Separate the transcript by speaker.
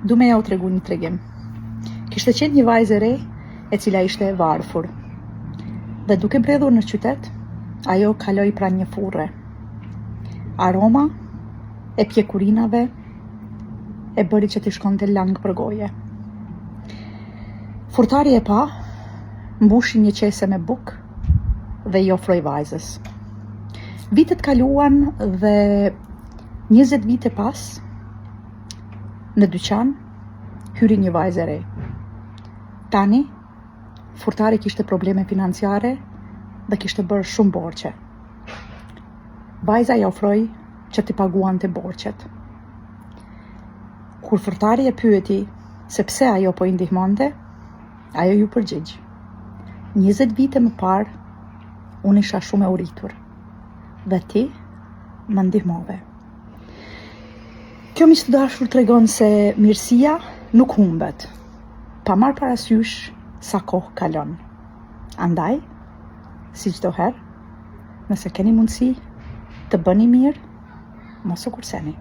Speaker 1: du me ja u tregu një tregim. Kishte qenë një vajzë e re e cila ishte e varfër. Dhe duke mbledhur në qytet, ajo kaloi pranë një furre. Aroma e pjekurinave e bëri që t'i shkonte lang për goje. Furtari e pa, mbushi një qese me bukë dhe i ofroi vajzës. Vitet kaluan dhe 20 vite pas, në dyqan, hyri një vajzë e re. Tani, furtari kishte probleme financiare dhe kishte bërë shumë borxhe. Vajza i ofroi që t'i paguante borxhet. Kur furtari e pyeti se pse ajo po i ndihmonte, ajo ju përgjigj. 20 vite më parë, unë isha shumë e uritur dhe ti më ndihmove. Kjo miq të dashur tregon se mirësia nuk humbet, pa marrë parasysh sa kohë kalon. Andaj, si çdo herë, nëse keni mundësi të bëni mirë, mos u kurseni.